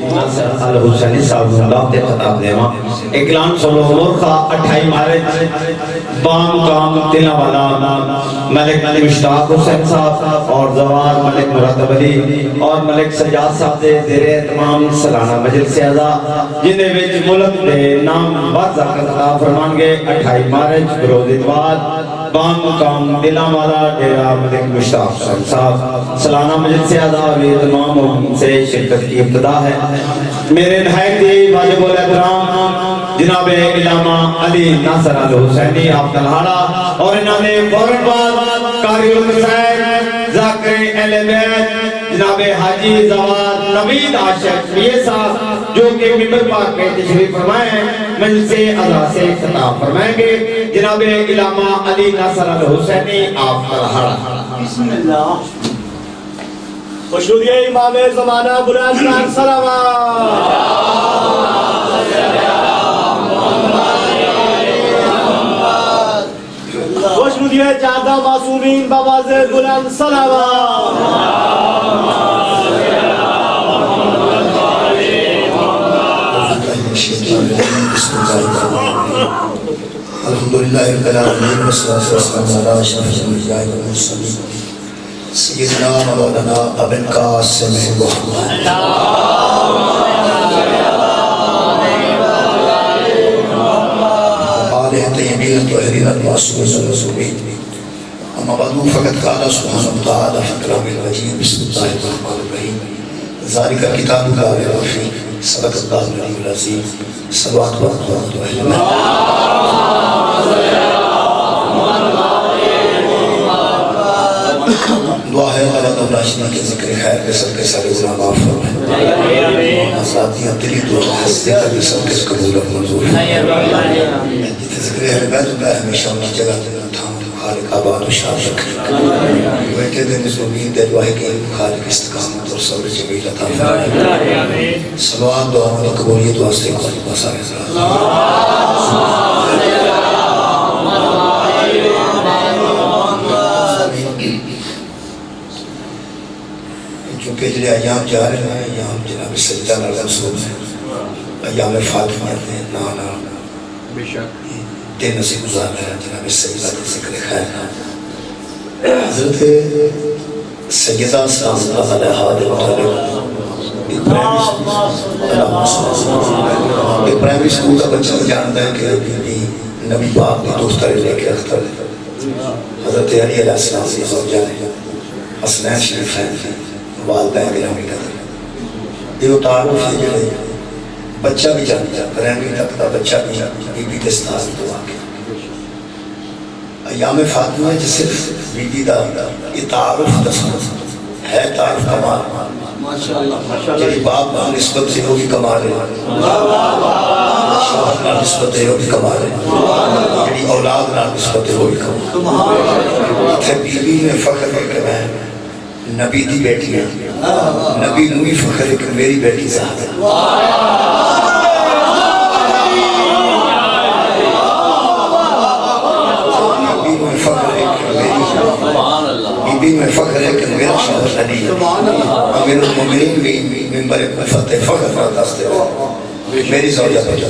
ناصر الحسینی صاحب اللہ تے خطاب دیما اکلام صلو اللہ کا 28 مارچ بام کام تینا والا ملک مشتاق حسین صاحب اور زوار ملک مرتب علی اور ملک سجاد صاحب دے زیر اہتمام سالانہ مجلس اعزا جنہیں وچ ملک دے نام واضح خطاب فرمان گے 28 مارچ بروز اتوار بام کام تینا والا ڈیرہ ملک مشتاق حسین صاحب سالانہ مجلس اعزا اور اہتمام سے شرکت کی ابتدا ہے۔ میرے نہایت واجب الاحترام جناب علامہ علی ناصر الحسینی آپ تلہاڑا اور انہوں نے فوراً بعد قاری القصائد ذاکر اہل بیت جناب حاجی زوار نوید عاشق یہ صاحب جو کہ ممبر پاک میں تشریف فرمائے ہیں مجلس اعزا سے خطاب فرمائیں گے جناب علامہ علی ناصر الحسینی آپ تلہاڑا۔ بسم اللہ خوشنودی امام زمانہ بلند سلامات خوشنودی جادہ معصومین بواز بلند سلامات الحمدللہ رب العالمین والصلاة والسلام علی اشرف الانبیاء والمرسلین سیدنا مولانا ابو القاسم محمد آلہ طیبین الطاہرین المعصومین المعصومین اما بعد فقد قال سبحانہ وتعالی فی کلام المجید بسم اللہ الرحمن الرحیم ذالک کتاب لا ریب فیہ صدق اللہ العلی العظیم صلوات و رحمۃ دعا ہے اللہ تعالیٰ شریع کے ذکر خیر کے سب کے سارے گناہ معاف فرمائے آزادیاں دلی دعا ہستے کا بھی سب کے قبول و منظور جتنے ذکر اہل بیت اللہ ہمیشہ ان کی جگہ دینا تھام خالق آباد و شاد رکھے بیٹھے دن اس امید دل واحد کی خالق استقامت اور صبر جمیل عطا فرمائے صلوات دعا و قبولیت واسطے خالق واسطے چونکہ جلے ایام جا رہے ہیں ایام جناب سجدہ لڑا سوچ ہیں ایام فاطمہ ہیں نانا دن سے گزار رہے ہیں جناب سجدہ کے ذکر خیر حضرت سیدہ سلام اللہ علیہ حاضر ایک پرائمری سکول کا بچہ جانتا ہے کہ نبی پاک نے دوستہ لے کے اختر حضرت علی علیہ السلام سے زوجہ ہے حسنین شریف ہیں والدہ گرامی قدر یہ تعارف ہے جو بچہ بھی جانتا پرائمری تک کا بچہ بھی بی بی دستاز دعا کے ایام فاطمہ جس صرف بی بی دا یہ تعارف دستاز ہے تعارف کمال جی باپ کا نسبت سے ہوگی کمال ہے شوہر کا نسبت ہے ہوگی کمال ہے جی اولاد کا نسبت ہے ہوگی کمال ہے بی بی میں فخر ہے کہ میں نبی دی بیٹی ہے نبی نوی فخر ہے کہ میری بیٹی ذات ہے نبی میں فخر ہے کہ میری میں فخر ہے کہ میرا شوہر علی ہے امیر المومنین بھی ممبر فتح فخر برداشت ہے میری زوجہ بیٹی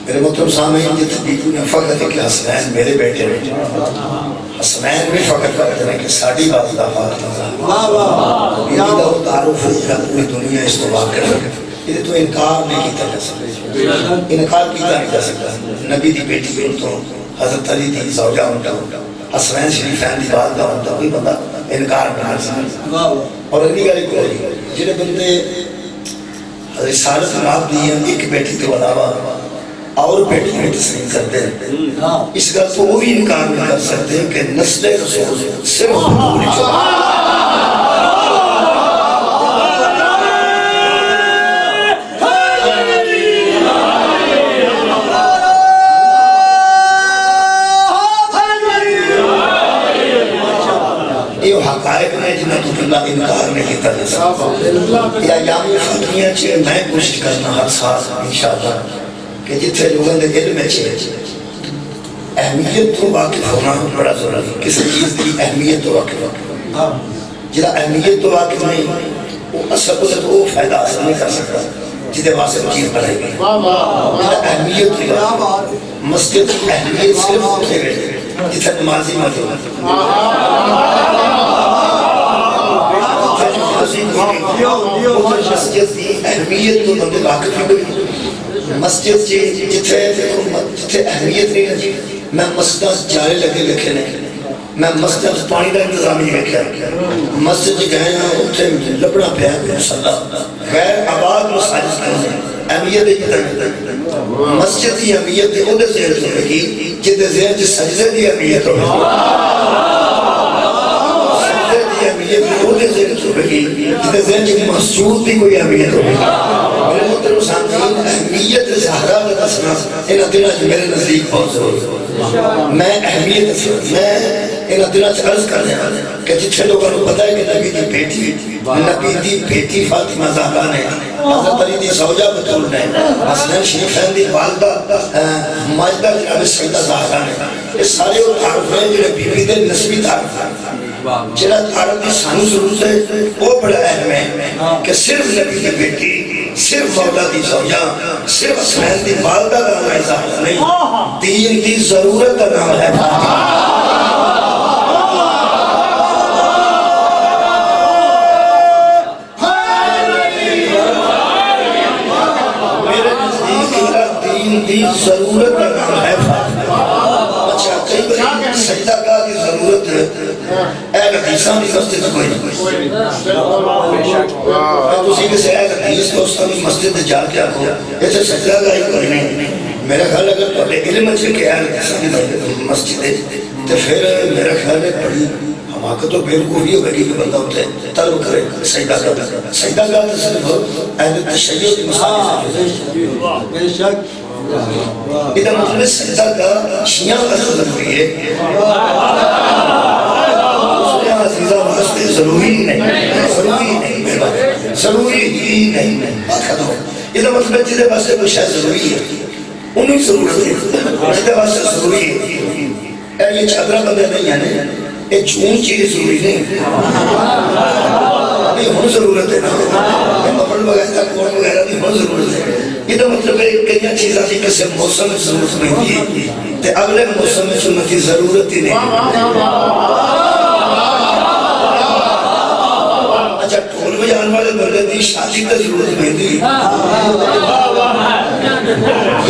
میرے محترم سامعین جتنے بیٹی نے فخر ہے کہ حسنین میرے بیٹے حسنین بھی فخر کرتے ہیں کہ ساڑھی والدہ فاطمہ بیوی دا وہ تعارف ہے کہ پوری دنیا اس کو واقع ہے یہ تو انکار نہیں کیتا جا سکتا انکار کیتا نہیں جا سکتا نبی دی بیٹی بھی تو حضرت علی دی زوجہ ہوتا حسنین شریفین دی والدہ ہوتا کوئی بندہ انکار نہیں کر سکتا اور اگلی گالی کو جنہیں بندے حضرت سالت ناب دی ہیں ایک بیٹی کے علاوہ اور بیٹی میں تسلیم کرتے ہیں اس کا تو وہی انکار نہیں کر سکتے کہ نسل رسول صرف حضور چاہا یہ حقائق میں جنہیں تو اللہ انکار نہیں کیتا جا سکتا یا یام فاطمیہ چھے میں کوشش کرنا ہر سال انشاءاللہ کہ جتنے لوگوں نے علم ہے اہمیت تو واقف ہونا بڑا ضروری کسی چیز کی اہمیت تو واقف ہونا جہاں اہمیت تو واقف نہیں وہ اصل وہ فائدہ حاصل نہیں کر سکتا جہاں واسطے چیز بنائی گئی. اہمیت کی بات، مسجد کی اہمیت صرف اتنے گئے جتنے نمازی موجود مسجد کی اہمیت تو بندے واقف ہی ہوئی. مسجد جتنے اہمیت نہیں رہی. میں مسجد جارے لگے لکھے نہیں، میں مسجد پانی کا انتظام نہیں رکھا. مسجد گئے ہیں اتنے لبنا پیا مسلح غیر آباد مساجد اہمیت مسجد کی اہمیت وہ ذہن سے ہوگی جہاں ذہن سے سجدے کی اہمیت ہوگی. سجدے کی اہمیت وہ ذہن سے ہوگی جہاں ذہن سے مسجود کی کوئی اہمیت ہوگی. میرے محترم سامعین، اہمیت زہرا کا دسنا ان دنوں میرے نزدیک بہت ضروری ہے. میں اہمیت میں ان دنوں عرض کر رہا ہوں کہ جتنے لوگوں کو پتا ہے کہ نبی دی بیٹی فاطمہ زہرا نے، حضرت علی دی زوجہ بطول نے، حسنین شریفین دی والدہ ماجدہ جناب سیدہ زہرا نے، یہ سارے وہ تعارف ہیں جنہیں بی بی دے نسبی تعارف ہیں. جنہاں تعارف کی سانو ضرورت ہے وہ بڑا اہم ہے کہ صرف نبی دی بیٹی، صرف مولا دی زوجہ، صرف حسنین دی والدہ کا نام ہے زہرا نہیں، دین دی ضرورت کا نام ہے فاطمہ. دی ضرورت کا نام ہے فاطمہ. اچھا کئی بار سجدہ گاہ کی ضرورت ہے اہل حدیثاں کی مسجد کوئی نہیں. تسی کسی اہل حدیث دوستاں کی مسجد جا کے آکو ایسے سجدہ گاہ ہی کوئی نہیں. میرا خیال اگر تھوڑے علم ہے کہ اہل حدیثاں کی مسجد ہے تو پھر میرا خیال ہے بڑی حماقت و بیوقوفی ہوگی کہ بندہ ہوتے طلب کرے سجدہ گاہ. سجدہ گاہ تو صرف اہل تشیع کی مساجد ہے. بے شک ادھر مطلب سجدہ کا شیعہ کا ضروری ہے، عزیزہ واسطے ضروری نہیں، ضروری ہی نہیں. بات ختم ہو. ادھر مطلب جہاں واسطے کوئی شاید ضروری ہے انہیں ضرورت ہے، جہاں واسطے ضروری ہے. یہ چادرہ بندے نہیں ہیں، یہ جھون چیز ضروری نہیں، یہ ہون ضرورت ہے نا. یہ مفل وغیرہ کون وغیرہ نہیں ہون ضرورت ہے. یہ مطلب ہے کئی چیزیں کی کسی موسم میں ضرورت نہیں تھی تو اگلے موسم میں سننے کی ضرورت ہی نہیں. اچھا ٹھول بجان والے بندے دی شادی کا ضرورت نہیں تھی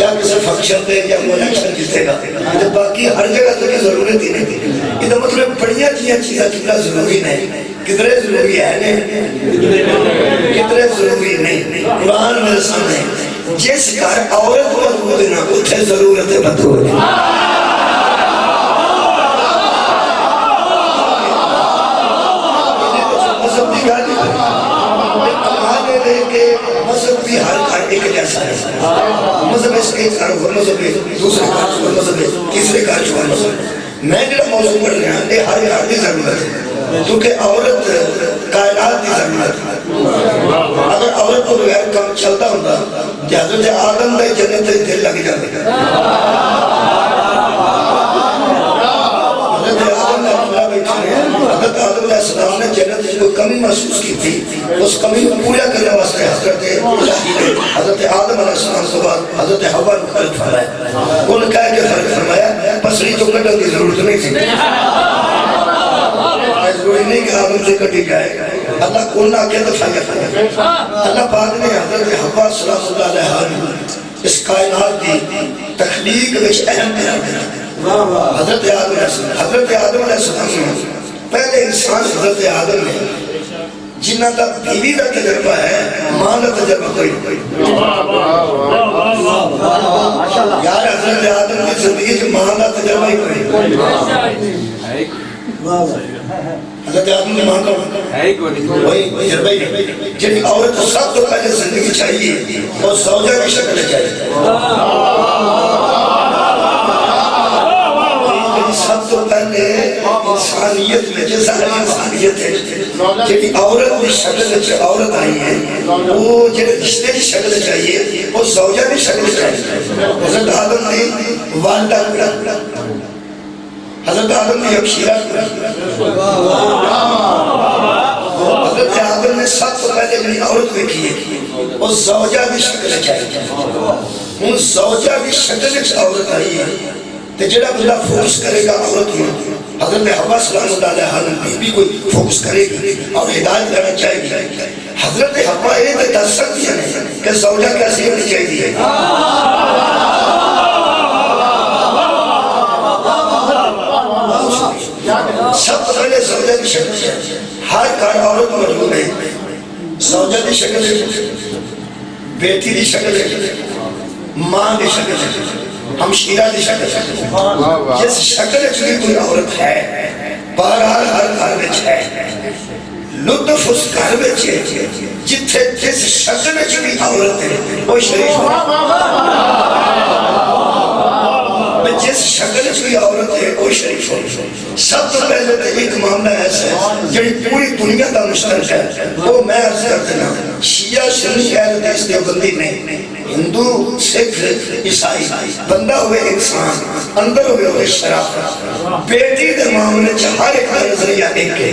یا کسی فنکشن دے یا الیکشن جیتے گا تو باقی ہر جگہ تو ضرورت ہی نہیں تھی. یہ مطلب بڑیاں چیزیں کتنا ضروری نہیں، کتنے ضروری ہے نہیں، کتنے ضروری نہیں. قرآن میرے سامنے جس گھر عورت موجود ہے نا اتنے ضرورت ہے بدرود. مذہب کی گل کمانے دے کے مذہب بھی ہر گھر ایک جیسا ہے. مذہب اس کے گھر ہو مذہب دوسرے گھر چھوڑ مذہب تیسرے گھر چھوڑ مذہب. میں جو موضوع پڑھ رہا ہوں یہ ہر گھر کی ضرورت ہے کیونکہ عورت کائنات کی ضرورت ہے. اگر عورت کو بغیر کام چلتا ہوتا کہ حضرت آدم کا جنت دل لگ جاتے گا. حضرت آدم کا اللہ بیٹھے ہیں، حضرت آدم علیہ السلام نے جنت سے کوئی کمی محسوس کی تھی، اس کمی کو پورا کرنے واسطے حضرت آدم علیہ السلام کے بعد حضرت حوا نے خلق فرمایا. انہوں نے کہا کہ خلق فرمایا پسری تو کٹن کی ضرورت نہیں تھی. ضروری نہیں کہ آدم سے کٹی جائے. اللہ کون نہ کیا دفاعیت ہے. اللہ پاک نے حضرت حوا صلی اللہ علیہ وسلم اس کائنات کی تخلیق میں اہم قرار دیا. حضرت آدم علیہ السلام نے پہلے انسان حضرت آدم نے جنہ کا بیوی کا تجربہ ہے ماں کا تجربہ کوئی نہیں. یار حضرت آدم کی زندگی سے ماں کا تجربہ ہی کوئی نہیں. حضرت آدم کی ماں کا وہی تجربہ ہی نہیں. جن عورت کو سب تو پہلے زندگی چاہیے اور زوجہ کی شکل چاہیے. سب تو پہلے انسانیت میں جیسا انسانیت ہے جی عورت کی شکل عورت آئی ہے وہ جو رشتے کی شکل چاہیے وہ زوجہ کی شکل چاہیے. حضرت آدم نے والدہ کو، حضرت آدم نے یکشیرہ کو، حضرت آدم نے سب سے پہلے جو اپنی عورت دیکھیے اور زوجہ کی شکل چاہیے ہوں زوجہ کی شکل عورت آئی ہے تو جڑا بندہ فوکس کرے گا عورت میں حضرت حوا سلام اللہ علیہ حضرت بھی کوئی فوکس کرے گی اور ہدایت لینا چاہے گی حضرت حوا یہ تو دس سکتی ہے کہ زوجہ کیسی ہونی چاہیے سب سے پہلے زوجہ کی شکل ہر گھر عورت موجود ہے زوجہ کی شکل ہے بیٹی کی شکل ہے ماں کی شکل ہے ہمشیرہ کی شکل ہے جس شکل کی کوئی عورت ہے بہرحال ہر گھر میں ہے لطف اس گھر میں ہے جتھے جس شکل کی عورت ہے وہ شریف جس شکل کی عورت ہے وہ شریف سب تو پہلے تو ایک معاملہ ایسا ہے جڑی پوری دنیا کا مشترک ہے وہ میں عرض کر دینا شیعہ سنی اہل حدیث دیوبندی نہیں ہندو سکھ عیسائی بندہ ہوئے انسان اندر ہوئے شرافت بیٹی دے معاملے ہر ایک کا نظریہ ایک ہے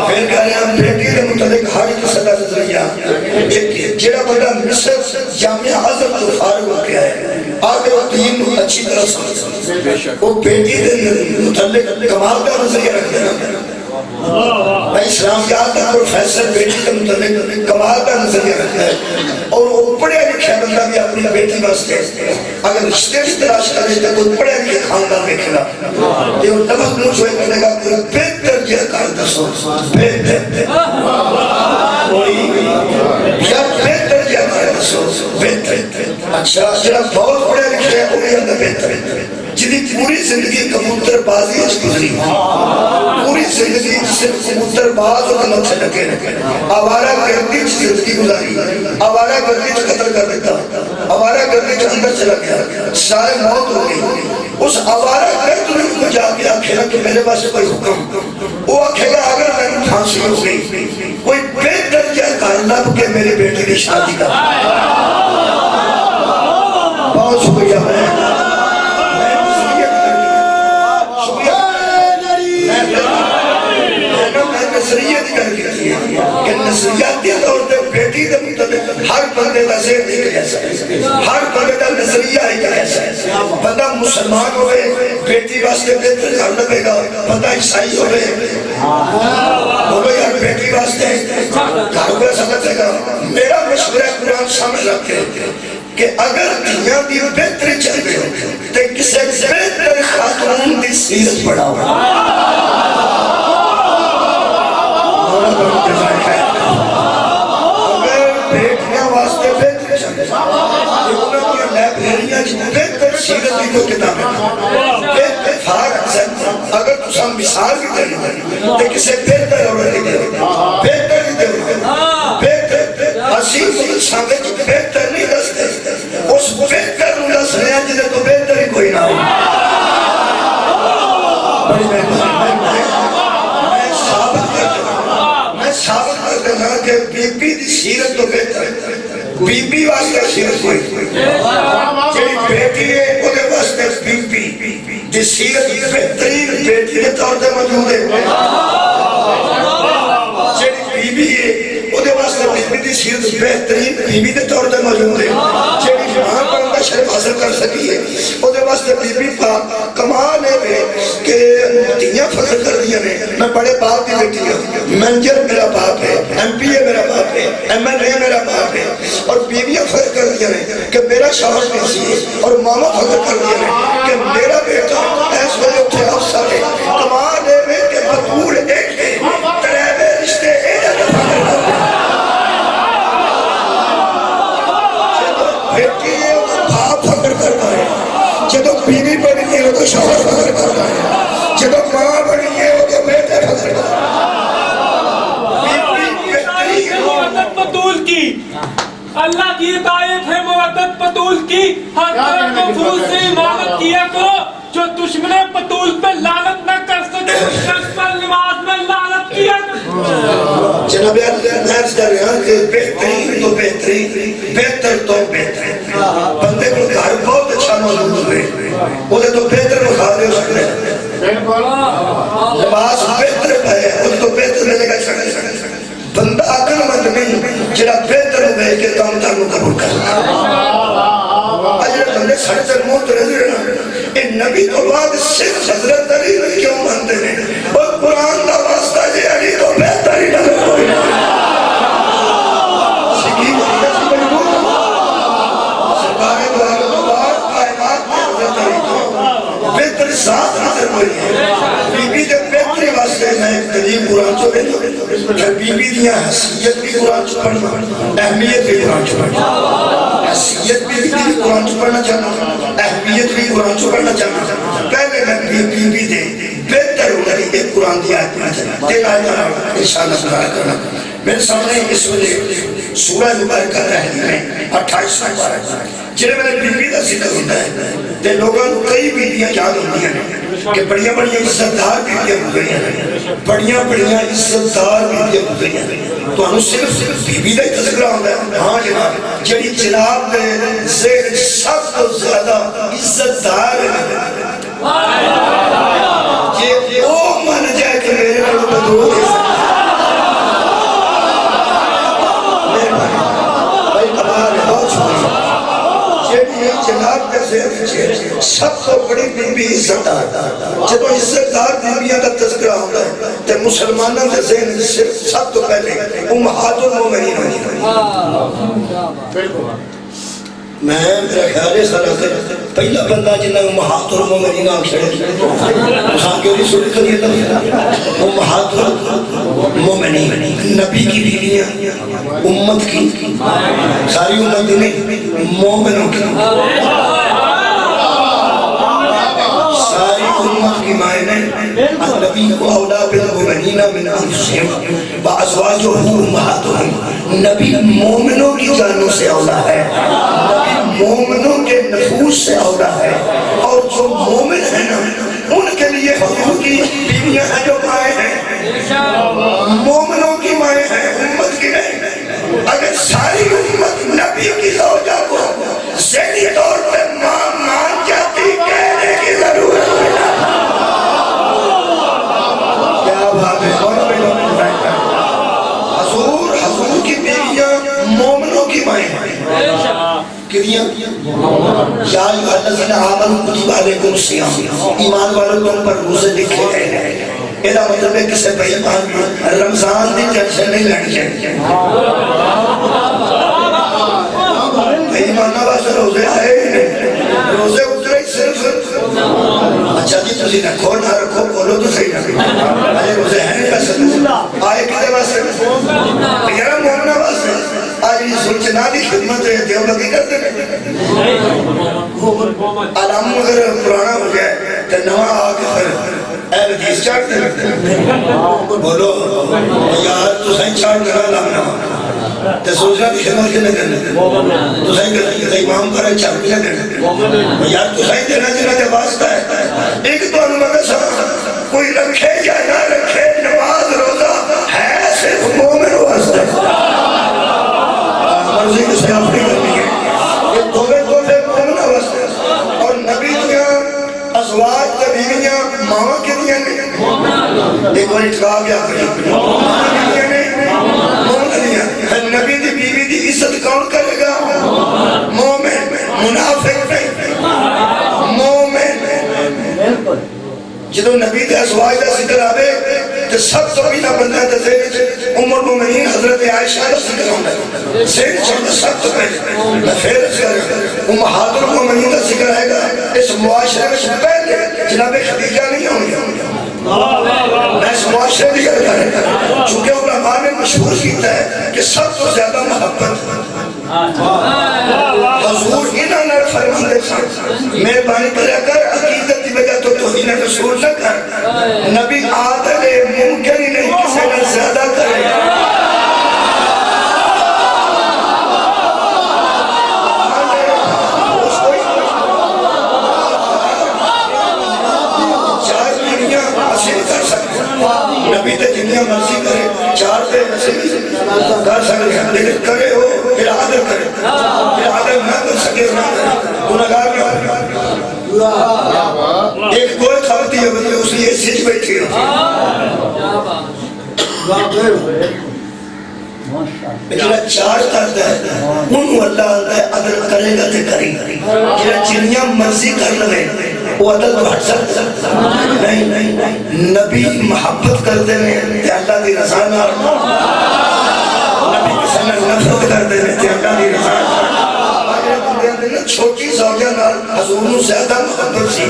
پھر کہہ رہے ہیں بیٹی دے متعلق ہر ایک کا نظریہ ایک ہے جڑا بندہ مصر جامعہ اعظم تو فارغ ہو گیا ہے آگے وہ دین اچھی طرح سمجھ وہ بیٹی دے متعلق کمال کا نظریہ رکھ دینا میں اسلام کے آتا پروفیسر بیٹی کے متعلق کمال کا نظریہ رکھتا ہے اور وہ پڑھے لکھے بندہ بھی اپنی بیٹی واسطے اگر رشتے بھی تلاش کرے تو کوئی پڑھے لکھے خاندان دیکھے گا یہ وہ نمک نوچ ہوئے کرنے گا کوئی بہتر یہ کار دسو بہتر یا بہتر یہ کار دسو بہتر اچھا جنہا بہت پڑھے لکھے ہیں وہ بھی اندر بہتر جنہی پوری زندگی کبوتر بازی گزری پوری زندگی صرف کبوتر باز اور متھے لگے آوارہ گردی زندگی گزاری آوارہ گردی قتل کر دیتا آوارہ گردی اندر چلا گیا سارے موت ہو گئی اس آوارہ گردی کو جا کے آکھے کہ میرے پاس کوئی حکم وہ آکھے گا اگر میں پھانسی ہو گئی کوئی بہتر کیا کہنا کہ میری بیٹی کی شادی کا بہت شکریہ کہ نظریاتی طور پر بیٹی دے مطلب ہر بندے کا ذہن ایک ایسا ہے ہر بندے کا نظریہ ایک ایسا ہے بندہ مسلمان ہوئے بیٹی واسطے بہتر گھر لگے گا بندہ عیسائی ہوئے بولو یار بیٹی واسطے گھر کو سمجھے گا میرا مشورہ قرآن سامنے رکھے کہ اگر دنیا دی بہتری چاہتے ہو تو کسی بہتر خاتون دی سیرت پڑھاؤ اگر بیٹھنے واسطے بہتر چاہتے ہیں لائبریریاں بہتر سیرت کی کوئی کتاب ہے اگر تسا مثال بھی دیں تو کسی بہتر عورت دے بہتر ہی دے بہتر حسین سامنے بہتر نہیں دستے اس بہتر نو دس رہے ہیں جنہیں تو بہتر ہی کوئی نہ ہو بڑی میں ثابت کر دینا کہ بی بی دی سیرت تو بہتر ہے بی بی واسطے سیرت کوئی جی بیٹی ہے وہ دے واسطے بی بی دی سیرت بہترین بیٹی کے طور پر موجود ہے جی بی بی ہے وہ دے واسطے بی بی دی سیرت بہترین بی بی کے طور پر موجود ہے جی وہاں پر اندر شرف حاصل کر سکی ہے وہ دے واسطے بی بی پاک کمال ہے کہ دنیا فخر کر دیا نے میں بڑے باپ کی بیٹی ہوں منجر میرا باپ ہے ایم پی اے میرا باپ ہے ایم ایل اے میرا باپ ہے اور بیویاں فخر کر دیا نے کہ میرا شوہر پیسی ہے اور ماما فخر کر دیا نے کہ میرا بیٹا ایس وجہ اٹھے افسر ہے کمال ہے کہ بطور ایک ہے تریبے رشتے ایک ہے فخر کر دیا بیٹی ہے وہ باپ فخر کرتا ہے جدو بیوی بنی ہے وہ تو شوہر فخر کرتا ہے جدو ماں بنی ہے وہ تو بیٹے فخر کرتا ہے بطول کی اللہ کی ہدایت ہے مودت بطول کی ہر طرح مفروض سے عبادت کیا کرو جو دشمن بطول پہ لعنت نہ کر سکے اس شخص پر نماز میں لعنت کیا کرو جناب عرض کر رہے ہیں کہ بہترین تو بہترین بہتر تو بہتر بندے کو گھر بہت اچھا موجود ہوئے وہ تو بہتر مخا دے سکتے ہیں لباس بہتر ہے وہ تو بہتر ملے گا نہیں جڑا بہتر ہوئے کہ کام تانوں قبول کرنا اجرے بندے سڑے تر موت رضی رہنا اے نبی تو بعد صرف حضرت علی کیوں مانتے ہیں اور قرآن دا واسطہ جے علی تو بہتر ہی نظر کوئی نہیں سکی بہتر سی مجبور سرکار دو آگے تو بعد کائنات میں حضرت علی تو بہتر ساتھ نظر کوئی ہے بی بی دے بہتری واسطے میں ایک دلیل قرآن چو رہے تو کہ بی بی دیا حیثیت بھی قرآن چو پڑھنا اہمیت بھی قرآن چو پڑھنا حیثیت بھی قرآن چو پڑھنا چاہنا اہمیت بھی قرآن چو پڑھنا چاہنا پہلے میں بی بی دے بہتر ہوگا ایک قرآن دی آیت پڑھنا چاہنا تین آیت کرنا انشاءاللہ مبارک کرنا میرے سامنے اس وجہ سورہ مبارکہ تحریر میں 28 مبارک جنہیں میں نے بی بی دا ذکر ہوتا ہے تے لوگوں کو کئی بیٹیاں یاد ہوتی ہیں کہ بڑیاں بڑیاں عزتدار بیٹیاں ہو گئی ہیں بڑیاں بڑیاں عزتدار بیٹیاں ہو گئی ہیں تو انہوں صرف بی بی دا ہی تذکرہ ہوتا ہے ہاں جناب جڑی جناب دے ذہن سب تو زیادہ عزتدار ہے یہ وہ مان جائے کہ میرے لوگ بدو ہے جناب کا ذہن سب تو بڑی بی بی عزتدار جب عزتدار بیبیاں کا تذکرہ ہوتا ہے تو مسلمانوں کے ذہن صرف سب تو پہلے امہات المومنین ہوئی میں میرا خیال ہے سارا پہلا بندہ جنہ امہات المومنین آنکھ چھڑے خان کے لیے سوری کریے تو امہات المومنین نبی کی بیویاں امت کی ساری امت نہیں مومنوں کی ساری امت کی معنی النبی کو اولا بالمؤمنین من انفسهم وازواجه امہاتهم نبی مومنوں کی جانوں سے اولا ہے نبی مومنوں کے نفوس سے اولا ہے اور جو مومن ہیں نا ان کے لیے حضور کی بیویاں ہیں جو مائیں ہیں مومنوں کی مائیں ہیں امت کی نہیں اگر ساری امت نبی کی زوجہ کو ذہنی طور پہ مان جاتی کہنے کی ضرورت ہے کیا بات ہے حضور کی بیویاں مومنوں کی مائیں ہیں کتیاں یا الذین آمنوا کتب علیکم الصیام ایمان والوں تم پر روزے لکھے گئے ہیں ایدہ مطلب ہے کسے بے ایمان رمضان دی ٹینشن نہیں لڑی ہے بے ایمان واسطے روزے آئے روزے اترے صرف اچھا جی تسی رکھو نہ رکھو بولو تو صحیح نہ آئے روزے ہیں کسے آئے کتے واسطے میرا مومنہ واسطے آج یہ سلچنا دی خدمت ہے دیو لگی کرتے ہیں علام اگر پرانا ہو جائے تو نوہ آگے پھر اے حدیث چاہتے ہیں بولو یار تو سائن چاہت کرا لامنا تو سوچنا دی خدمت کے نہ کرنے تو سائن کرنے امام کرے چاہت نہ کرنے یار تو سائن دینا جنہ دے واسطہ ہے ایک تو انمد سا کوئی رکھے یا نہ رکھے نماز روزہ ہے صرف مومن واسطہ ہے مرضی کسی آپ نہیں کرنی ہے یہ توبے مومنہ واسطہ اور نبی دیا ازواج تبیویاں ماما کے دیا نہیں ایک بار اٹھا گیا ماما کے دیا نہیں مومنہ دیا نبی دی بیوی دی عزت کون کرے گا مومن منافق نہیں مومن جدو نبی دے ازواج دا ذکر آوے تو سب تو بینا بندہ ہے تذہیر ام المومنین حضرت عائشہ دا ذکر ہوندہ سید چھوڑ سب تو پہلے میں پھر امہات المومنین دا ذکر آئے گا اس معاشرے میں پہلے جناب خدیجہ نہیں ہوں میں اس معاشرے بھی کرتا ہے چونکہ علماء نے مشہور کیتا ہے کہ سب تو زیادہ محبت حضور انہاں نے فرماندے تھے مہربانی کرے کر عقیدت دی وجہ تو توہین رسول نہ کر نبی عادل ممکن ہی نہیں کسی نے زیادہ کرے نبی تے جنیاں مرضی کرے چار پہ کر سکتے ہیں لیکن کرے ہو پھر عادل کرے پھر عادل نہ کر سکے نہ کرے گناہگار نہ ہو ایک کوئی کھاتی ہے بلکہ اس لیے سچ بیٹھی ہو جڑا چار کرتا ہے انہوں اللہ آتا ہے عدل کرے گا تے کرے گا. جڑا جنیاں مرضی کر لے وہ عدل تو ہٹ سکتا نہیں. نبی محبت کرتے ہیں تے اللہ دی رضا نال، نبی کسی نے نفرت کرتے ہیں تے اللہ دی رضا نال. چھوٹی زوجہ نال حضور نو زیادہ محبت سی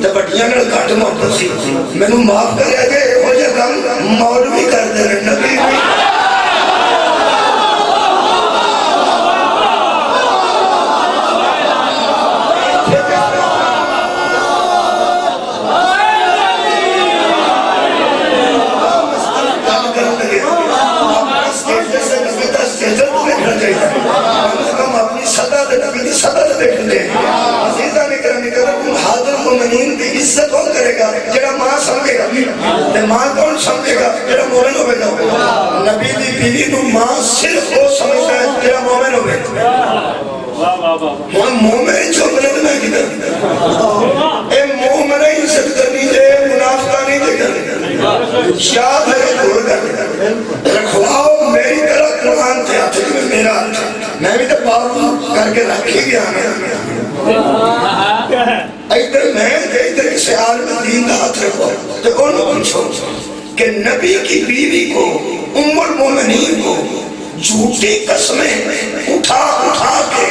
تے بڑیاں نال گھٹ محبت سی. مینوں معاف کریا کہ ہو جا کم مولوی کردے نے، نبی بھی عزت کون کرے گا؟ جڑا ماں سمجھے گا. تے ماں کون سمجھے گا؟ جڑا مومن ہوئے گا. نبی دی بیوی نو ماں صرف وہ سمجھتا ہے جڑا مومن ہوئے گا. ہن مومن جو بلند میں کدھر اے مومن عزت کرنی دے، منافقہ نہیں دے کرنی. یاد ہے دور کر رکھواؤ میری طرح قرآن تے ہاتھ میں میرا ہاتھ، میں بھی تو پاپ کر کے رکھی گیا ادھر میں ادھر کسی عالم دین کا ہاتھ رکھو تو انہوں پوچھو کہ نبی کی بیوی کو ام المومنین کو جھوٹی قسمیں اٹھا اٹھا کے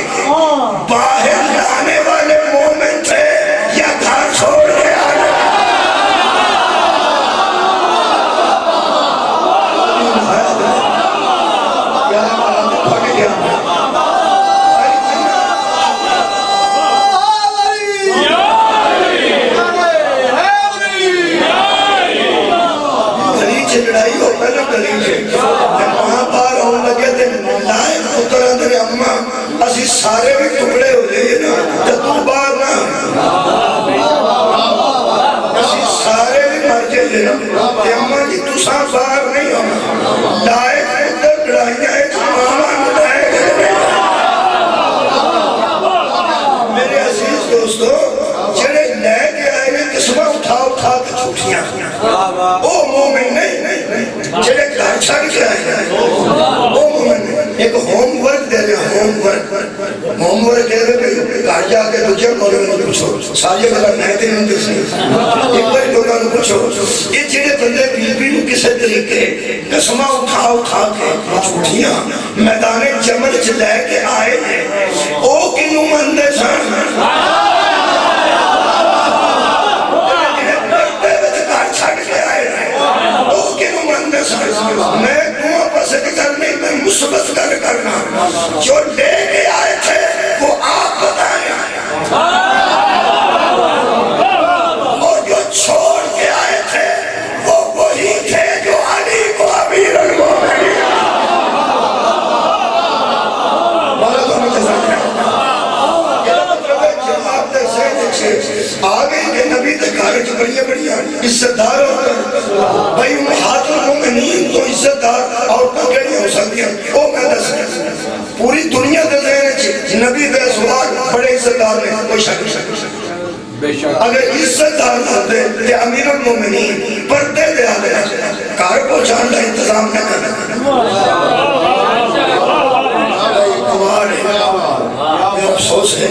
باہر لانے والے مومن تھے یا گھر چھوڑ کے آنے سارے بھی ٹکڑے ہو جائے نا تو تو باہر نہ اسی سارے بھی مر جائے نا کہ اماں جی تو ساں باہر نہیں ہونا لائے ادھر لڑائیاں ہے تو ماما نتائے گئے. میرے عزیز دوستو جڑے لے کے آئے نے قسمہ اٹھا اٹھا کے چھوٹیاں او مومن نہیں، جڑے گھر چھڑ کے آئے او مومن نہیں. ایک ہوم ورک دے رہے ہوم ورک دے رہے گھر جا کے دوجہ مولوی نے پوچھو ساری گلا نہیں تے نہیں دسی ایک بار لوگوں نے پوچھو یہ جڑے بندے بیوی نو کس طریقے قسمہ اٹھا اٹھا کے جھوٹیاں میدان جمل چ لے کے آئے او کینوں مندے سن میں دعا پسند کرنے میں مثبت کرنا جو لے کے آئے تھے وہ آپ بتائیں اور جو چھوڑ کے آئے تھے وہ وہی تھے جو علی کو امیر المومنین آگے کے نبی دے گھر چ بڑی بڑی عزت دار بھائی امہات المومنین تو عزت دار عورتاں کیڑی ہو سکدی ہیں او میں دس پوری دنیا دے ذہن چ نبی دے ازواج بڑے عزت دار نے کوئی شک نہیں. اگر عزت دار ہوتے تے امیر المومنین پردے دے آدھے گھر پہنچان کا انتظام نہ کرنا. افسوس ہے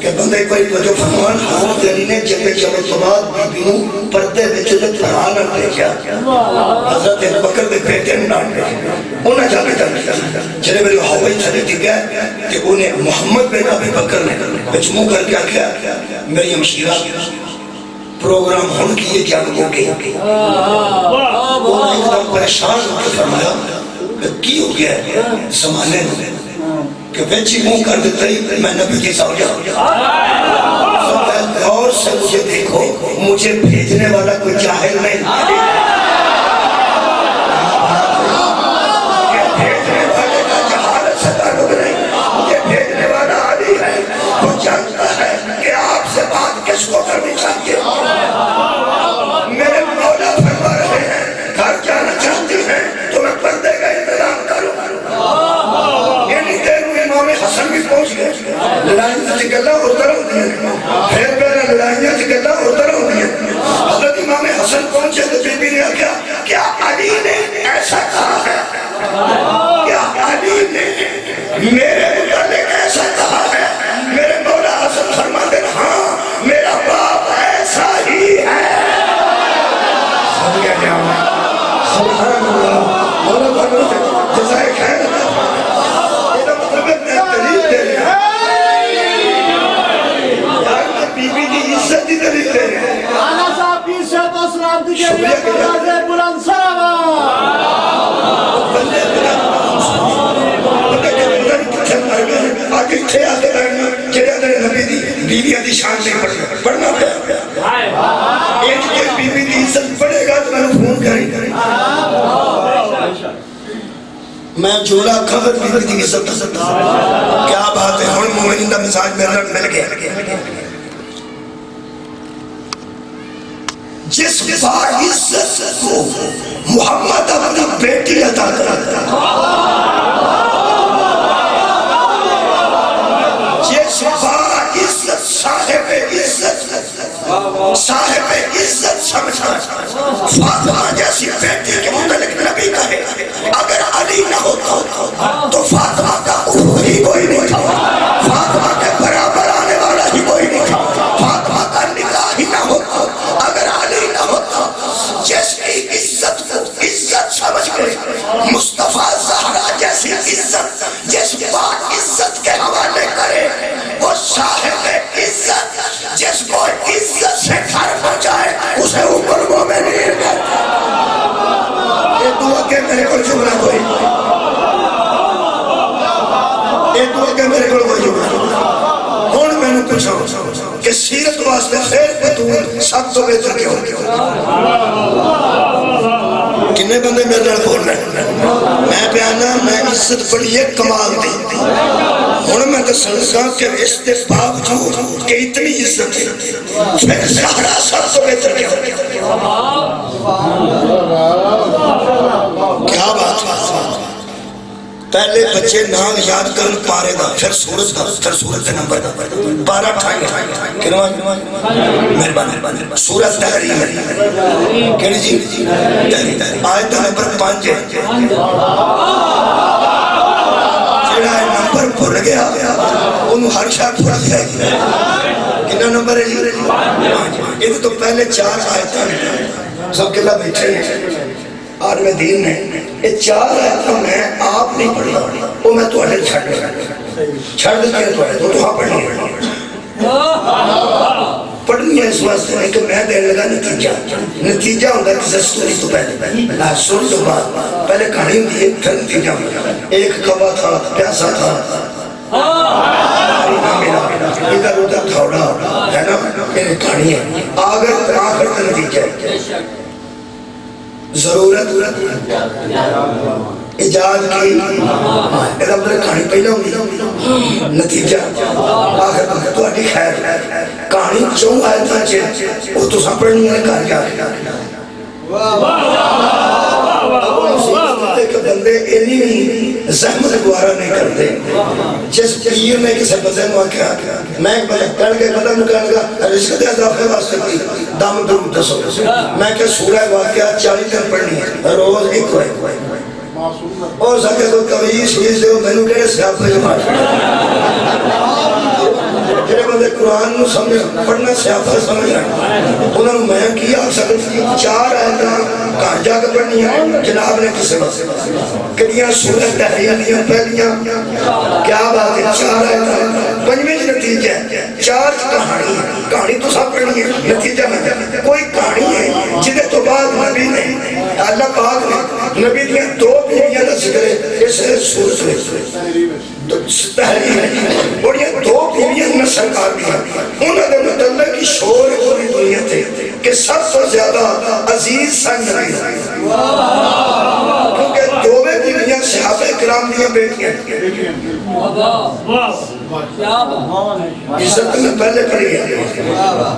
کہ بندے کوئی توجہ فرمان حضرت علی نے جب جمعہ تو بعد بیبیوں پردے میں جو قرآن لے کیا حضرت بکر دے بیٹے نے نام لے انہیں جا کے کر چلے میرے ہوائی تھلے دی گیا کہ انہیں محمد بن ابی بکر نے مجموع کر کے کیا میری ہمشیرہ پروگرام ہون کی یہ جان ہو گئی انہیں ایک دم پریشان ہو کے فرمایا کہ کی ہو گیا زمانے میں کہ بچی منہ کر دیتا ہی میں نبی کی سوجہ غور سے مجھے دیکھو مجھے بھیجنے والا کوئی جاہل نہیں مجھے بھیجنے والے کا جہالت سے تعلق نہیں مجھے بھیجنے والا علی ہے وہ جانتا ہے کہ آپ سے بات کس کو کرنی چاہیے. میرے مولا فرما رہے ہیں گھر جانا چاہتی ہیں تو میں پردے کا انتظام کروں. حسن بھی پہنچ گئے لڑائیاں سے گلہ ہوتا رہتی ہیں پھر پہلے لڑائیاں سے گلہ ہوتا رہتی ہیں. حضرت امام حسن پہنچے تو میرے متعلق ایسا کہا ہے. میرے مولا حسن فرماتے ہیں ہاں میرا باپ ایسا ہی ہے. سبحان اللہ سبحان اللہ مولا فرماتے ہیں جزائے خیر. یہ مطلب ہے میں دلیل دے رہا ہوں یار میں بی بی کی عزت کی دلیل دے رہا ہوں. آنا صاحب کی صحت و سلامتی کے لیے فراز بلند سلامات. بندے آگے تھے آتے رہنا جڑے نے نبی دی بیویاں دی شان نہیں پڑھنا پڑنا پیا. ایک کے بیوی دی عزت پڑھے گا تو میں فون کریں. میں جوڑا خبر بیوی دی عزت کیا بات ہے. ہن مومنین دا مزاج میرے نال مل گیا. جس باعزت کو محمد اپنی بیٹی عطا کرتا ہے, جس باعزت صاحب عزت سمجھا فاطمہ جیسی بیٹی کے متعلق نبی کہے اگر علی نہ ہوتا تو فاطمہ کا ہی کوئی نہیں تھا, فاطمہ کے برابر آنے والا ہی کوئی نہیں تھا, فاطمہ کا نکاح ہی نہ ہوتا اگر علی نہ ہوتا. جس کی عزت کو عزت سمجھ کر مصطفیٰ زہرا جیسی عزت جس با عزت کے حوالے کرے وہ صاحب عزت. جس کو عزت سے گھر پہنچائے اسے اوپر مومن نہیں کہتا. یہ دعا کہ میرے کو جملہ کوئی یہ دعا کہ میرے کو کوئی جملہ. ہوں میں نے پوچھا کہ سیرت واسطے خیر بطول سب تو بہتر کیوں کنے بندے میرے نال بول رہے ہیں. میں بیانا میں عزت بڑی ایک کمال دی. ہوں میں دسن لگا کہ اس کے باوجود کہ اتنی عزت ہے پھر زہرا سب تو بہتر کیوں. کیا بات ہے. پہلے بچے نام یاد کرن پارے دا پھر سورت دا پھر سورت دے نمبر دا 12-28 کنواں مہربانی سورت تحریم کیڑی جی تحریم آیت نمبر 5 جڑا نمبر بھول گیا اونوں ہر شے بھول جائے گی. کتنا نمبر ہے جی 5. یہ تو پہلے 4 آیتاں سب کے لئے بیٹھے ہیں عالم دین نے یہ 4 آیتوں میں آپ نہیں پڑھنا وہ میں تو اڈے چھڑ دیتے ہیں تو ہاں پڑھنی ہے اس واسطے نہیں کہ میں دین لگا نتیجہ ہوتا ہے کسی سٹوری تو پہلے سن تو بعد پہلے کہانی ہوتی ہے پھر نتیجہ ہوتا ہے. ایک کوا تھا پیاسا تھا ادھر ادھر تھوڑا ہے نا یہ کہانی ہے آخر کا نتیجہ ہے. ضرورت ایجاد کی کہانی پہلے ہوگی نتیجہ آخر تو اڈی خیر کہانی 4 آیتاں وہ تو سب پڑھنی ہے کہا کیا کہ بندے اینی نہیں زحمت گوارا نہیں کرتے. جس پیر نے کسی بندے کو کیا میں کہہ کے قدم کہنے کا رزق دے اضافے واسطے کی دم درود دسو میں کہ سورہ واقعہ 40 دن پڑھنی ہے روز ایک ہوئے اور سکے تو تویز چیز دے میں نے کہنے سیاپ پہ جمع جنہیں بندے قرآن نو سمجھ پڑھنا سیاپا سمجھ رہا انہوں نے میں کیا سکتے 4 آیتاں کہاں جا کے پڑھنی ہے جناب نے کسے بس کدیاں سورت تحریریاں پہلیاں کیا بات ہے 4 آیتاں 5ویں نتیجہ 4 کہانی تو سب پڑھنی ہے نتیجہ میں کوئی کہانی ہے جنہیں تو بعد نبی نے اللہ پاک نے نبی دیا 2 بیویاں کا ذکر ہے اس سورت میں تحریر ہے اور یہ 2 بیویاں میں سرکار دیا انہوں نے مطلب کی شور پوری دنیا تھے کہ سب سے زیادہ عزیز سن نبی کیونکہ 2 بیویاں صحابہ کرام دیا بیٹیاں عزت میں پہلے پڑھی ہے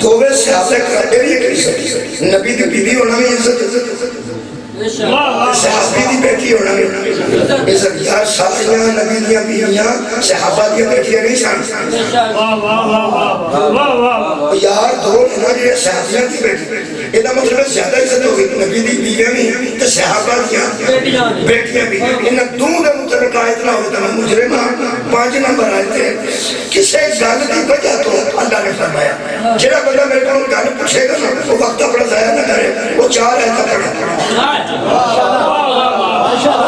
2 صحابہ کرام نبی دی بیوی ہونا بھی عزت صحابی دی بیٹی ہونا عزت یار ساریاں نبی دیا بیویاں صحابہ دیا بیٹیاں نہیں سن یار 2 جو صحابیاں دی بیٹی یہ مطلب زیادہ عزت ہوگی نبی دی بیویاں نہیں تو صحابہ دیا بیٹیاں بھی انہاں 2 دے تنخواہ اتنا ہوتا میں مجرم ہاں 5 نمبر آئے تھے کسے گل کی وجہ تو اللہ نے فرمایا جڑا بندہ میرے کو گل پوچھے گا نا وہ وقت اپنا ضائع نہ کرے وہ 4 آیتیں پڑھے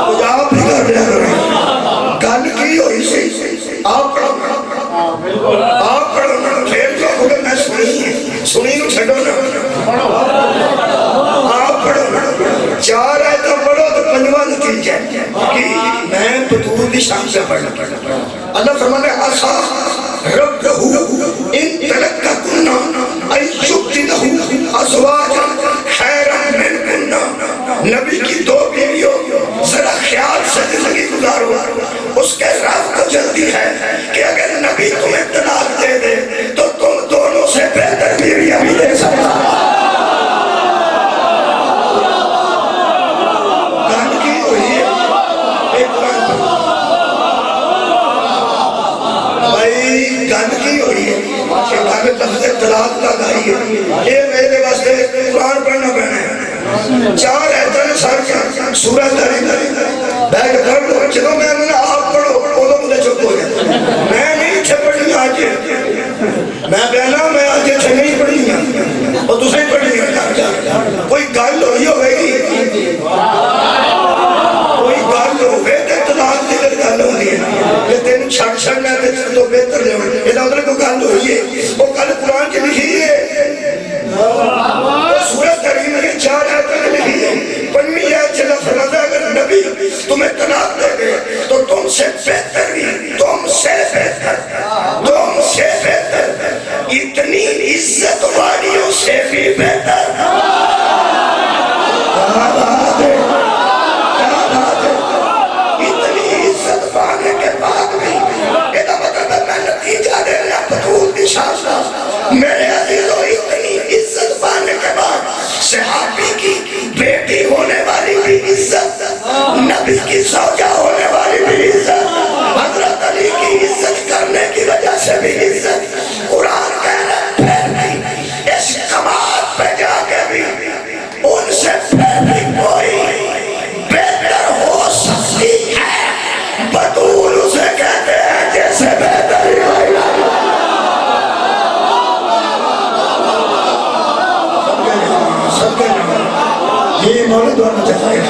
وہ آپ بھی کر لیا کریں گل کی ہوئی سی آپ پڑھو آپ پڑھو پھر جو کھولے میں سنی نو چھڑو نا آپ پڑھو 4 آیتیں پڑھو تو 5واں نتیجہ کہ میں بطور دی شان سے پڑھنا اللہ فرمانے آسا ربہو ان تلکہ کننا ایشکتنہو ازواجا خیرا من کننا نبی کی 2 بیویوں ذرا خیال سے زندگی گزارو اس کے رب کو جلدی ہے کہ اگر نبی تمہیں طلاق دے دے تو تم دونوں سے بہتر بیویاں بھی دے سکتا لفظ طلاق کا گائی ہے یہ میرے واسطے قرآن پڑھنا پڑنا ہے 4 ایتن سارے سورہ داری بیٹھ پڑھ لو چلو میں نے آپ پڑھو وہ تو مجھے چپ ہو جائے میں نہیں چھے پڑھی آج میں بہنا میں آج چھے نہیں پڑھی اور دوسرے پڑھی کوئی گل ہوئی ہوگی کوئی گل ہوگی تو طلاق دی گل ہوئی ہے یہ تین چھڑنا تو بہتر لے ہوئے یہ ادھر کو گل ہوئی ہے وہ کل قرآن کی لکھی ہے سورت کریم میں 4 آیتیں لکھی ہے 5ویں آیت چلا فرماتا اگر نبی تمہیں طلاق دے دے تو تم سے بہتر تم سے بہتر اتنی عزت والیوں سے بھی بہتر اتنی عزت پانے کے بعد بھی یہ مطلب میں نتیجہ دے رہا بطول دی شاہ میرے عزیزوں اتنی عزت پانے کے بعد صحابی کی بیٹی ہونے والی بھی عزت نبی کی زوجہ ہونے والی بھی عزت حضرت علی کی عزت کرنے کی وجہ سے بھی عزت قرآن کہنا پھر بھی اس کمال پہ جا کے بھی ان سے پھر بھی کوئی بہتر ہو سکتی ہے بطول اسے کہتے ہیں جیسے بہتر یہ مولد ہونا چاہتا ہے